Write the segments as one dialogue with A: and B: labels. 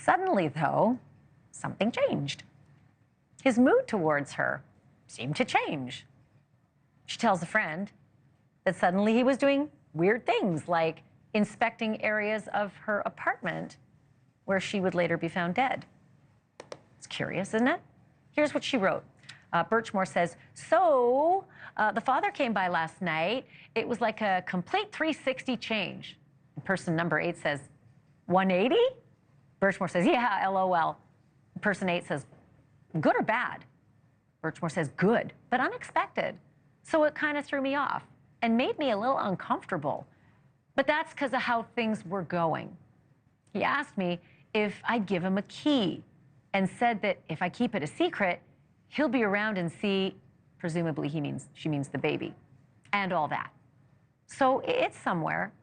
A: Suddenly, though, something changed. His mood towards her seemed to change. She tells a friend that suddenly he was doing weird things, like inspecting areas of her apartment where she would later be found dead. It's curious, isn't it? Here's what she wrote. Birchmore says, the father came by last night. It was like a complete 360 change. And person number 8 says, 180? Birchmore says, yeah, LOL. Person 8 says, good or bad? Birchmore says, good, but unexpected. So it kind of threw me off and made me a little uncomfortable. But that's because of how things were going. He asked me if I'd give him a key and said that if I keep it a secret, he'll be around and see, presumably she means the baby, and all that. So it's somewhere.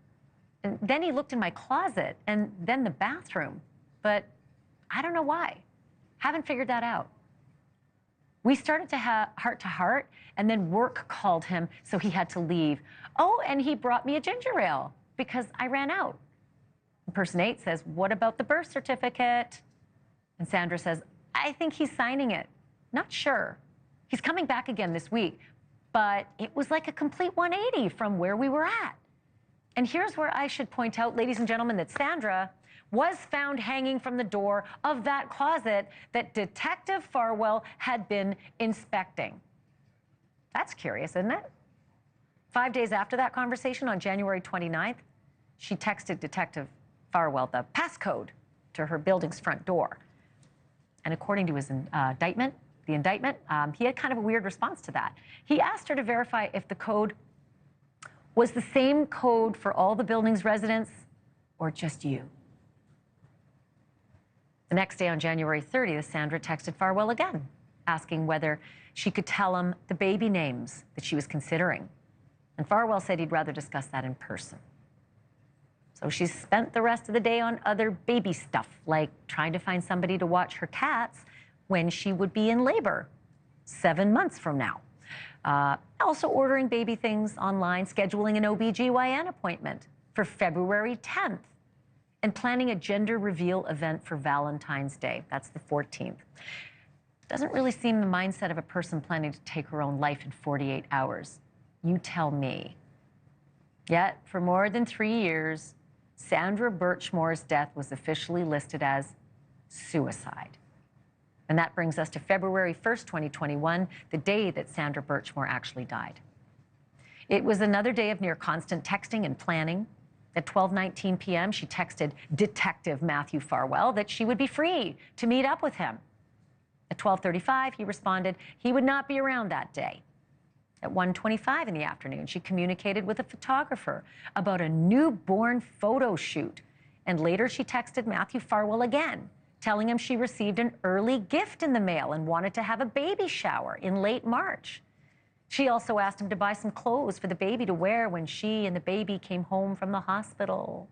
A: And then he looked in my closet and then the bathroom, but I don't know why. Haven't figured that out. We started to have heart-to-heart, and then work called him, so he had to leave. Oh, and he brought me a ginger ale because I ran out. And person 8 says, what about the birth certificate? And Sandra says, I think he's signing it. Not sure. He's coming back again this week, but it was like a complete 180 from where we were at. And here's where I should point out, ladies and gentlemen, that Sandra was found hanging from the door of that closet that Detective Farwell had been inspecting. That's curious, isn't it? 5 days after that conversation, on January 29th, she texted Detective Farwell the passcode to her building's front door. And according to his indictment, he had kind of a weird response to that. He asked her to verify if the code was the same code for all the building's residents or just you. The next day, on January 30th, Sandra texted Farwell again, asking whether she could tell him the baby names that she was considering. And Farwell said he'd rather discuss that in person. So she spent the rest of the day on other baby stuff, like trying to find somebody to watch her cats when she would be in labor 7 months from now. Also ordering baby things online, scheduling an OB/GYN appointment for February 10th, and planning a gender reveal event for Valentine's Day. That's the 14th. Doesn't really seem the mindset of a person planning to take her own life in 48 hours. You tell me. Yet, for more than 3 years, Sandra Birchmore's death was officially listed as suicide. And that brings us to February 1st, 2021, the day that Sandra Birchmore actually died. It was another day of near constant texting and planning. At 12:19 p.m., she texted Detective Matthew Farwell that she would be free to meet up with him. At 12:35, he responded he would not be around that day. At 1:25 in the afternoon, she communicated with a photographer about a newborn photo shoot. And later, she texted Matthew Farwell again, telling him she received an early gift in the mail and wanted to have a baby shower in late March. She also asked him to buy some clothes for the baby to wear when she and the baby came home from the hospital.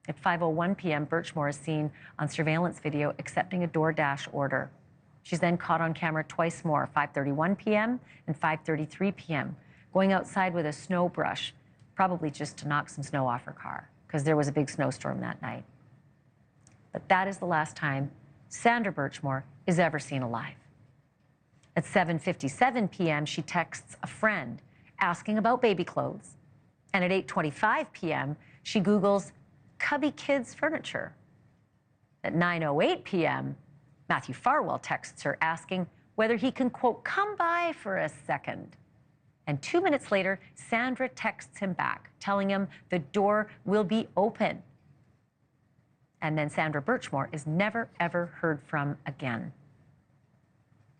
A: At 5:01 p.m., Birchmore is seen on surveillance video accepting a DoorDash order. She's then caught on camera twice more, 5:31 p.m. and 5:33 p.m., going outside with a snow brush, probably just to knock some snow off her car, because there was a big snowstorm that night. But that is the last time Sandra Birchmore is ever seen alive. At 7:57 p.m., she texts a friend asking about baby clothes. And at 8:25 p.m., she Googles Cubby Kids furniture. At 9:08 p.m., Matthew Farwell texts her asking whether he can, quote, come by for a second. And 2 minutes later, Sandra texts him back, telling him the door will be open. And then Sandra Birchmore is never, ever heard from again.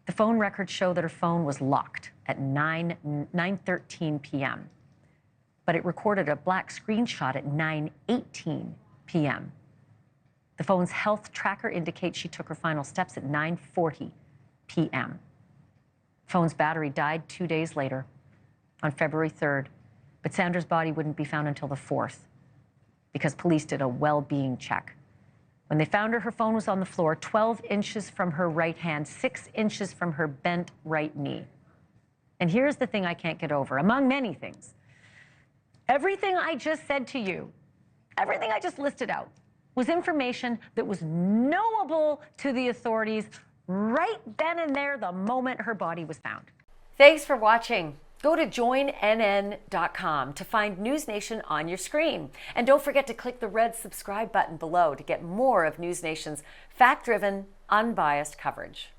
A: The phone records show that her phone was locked at 9:13 p.m., but it recorded a black screenshot at 9:18 p.m. The phone's health tracker indicates she took her final steps at 9:40 p.m. Phone's battery died 2 days later, on February 3rd, but Sandra's body wouldn't be found until the 4th because police did a well-being check. When they found her, her phone was on the floor, 12 inches from her right hand, 6 inches from her bent right knee. And here's the thing I can't get over, among many things. Everything I just said to you, everything I just listed out, was information that was knowable to the authorities right then and there, the moment her body was found.
B: Thanks for watching. Go to joinnn.com to find News Nation on your screen. And don't forget to click the red subscribe button below to get more of News Nation's fact-driven, unbiased coverage.